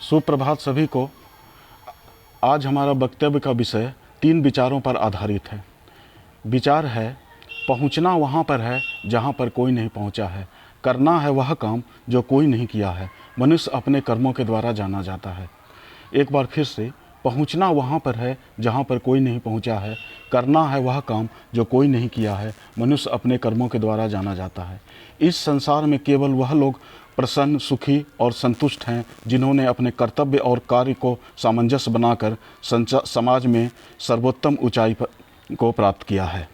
सुप्रभात सभी को। आज हमारा वक्तव्य का विषय 3 विचारों पर आधारित है। विचार है, पहुंचना वहां पर है जहां पर कोई नहीं पहुंचा है, करना है वह काम जो कोई नहीं किया है, मनुष्य अपने कर्मों के द्वारा जाना जाता है। एक बार फिर से, पहुंचना वहां पर है जहां पर कोई नहीं पहुंचा है, करना है वह काम जो कोई नहीं किया है, मनुष्य अपने कर्मों के द्वारा जाना जाता है। इस संसार में केवल वह लोग प्रसन्न, सुखी और संतुष्ट हैं जिन्होंने अपने कर्तव्य और कार्य को सामंजस्य बनाकर समाज में सर्वोत्तम ऊंचाई को प्राप्त किया है।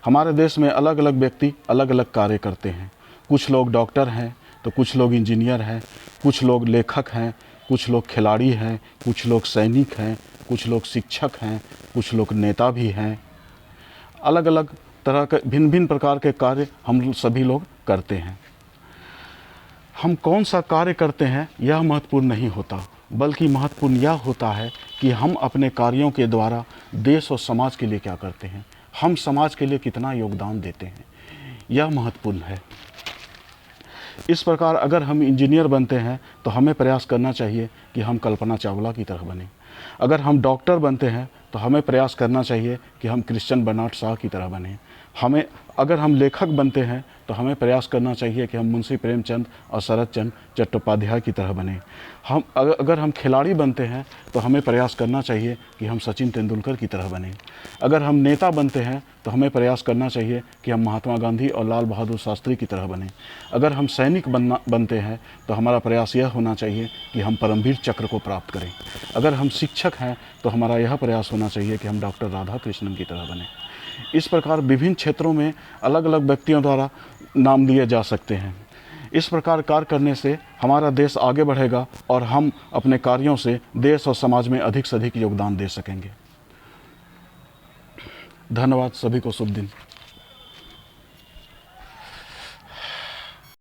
हमारे देश में अलग अलग व्यक्ति अलग अलग कार्य करते हैं। कुछ लोग डॉक्टर हैं तो कुछ लोग इंजीनियर हैं, कुछ लोग लेखक हैं, कुछ लोग खिलाड़ी हैं, कुछ लोग सैनिक हैं, कुछ लोग शिक्षक हैं, कुछ लोग नेता भी हैं। अलग अलग तरह के भिन्न भिन्न प्रकार के कार्य हम सभी लोग करते हैं। हम कौन सा कार्य करते हैं यह महत्वपूर्ण नहीं होता, बल्कि महत्वपूर्ण यह होता है कि हम अपने कार्यों के द्वारा देश और समाज के लिए क्या करते हैं, हम समाज के लिए कितना योगदान देते हैं, यह महत्वपूर्ण है। इस प्रकार अगर हम इंजीनियर बनते हैं तो हमें प्रयास करना चाहिए कि हम कल्पना चावला की तरह बने। अगर हम डॉक्टर बनते हैं तो हमें प्रयास करना चाहिए कि हम क्रिश्चियन बर्नार्ड शॉ की तरह बने। अगर हम लेखक बनते हैं तो हमें प्रयास करना चाहिए कि हम मुंशी प्रेमचंद और शरद चंद्र चट्टोपाध्याय की तरह बने। अगर हम खिलाड़ी बनते हैं तो हमें प्रयास करना चाहिए कि हम सचिन तेंदुलकर की तरह बने। अगर हम नेता बनते हैं तो हमें प्रयास करना चाहिए कि हम महात्मा गांधी और लाल बहादुर शास्त्री की तरह बने। अगर हम सैनिक बनते हैं तो हमारा प्रयास यह होना चाहिए कि हम परमवीर चक्र को प्राप्त करें। अगर हम शिक्षक हैं तो हमारा यह प्रयास होना चाहिए कि हम डॉक्टर राधा कृष्णन की तरह बने। इस प्रकार विभिन्न क्षेत्रों में अलग अलग व्यक्तियों द्वारा नाम लिए जा सकते हैं। इस प्रकार कार्य करने से हमारा देश आगे बढ़ेगा और हम अपने कार्यों से देश और समाज में अधिक से अधिक योगदान दे सकेंगे। धन्यवाद। सभी को शुभ दिन।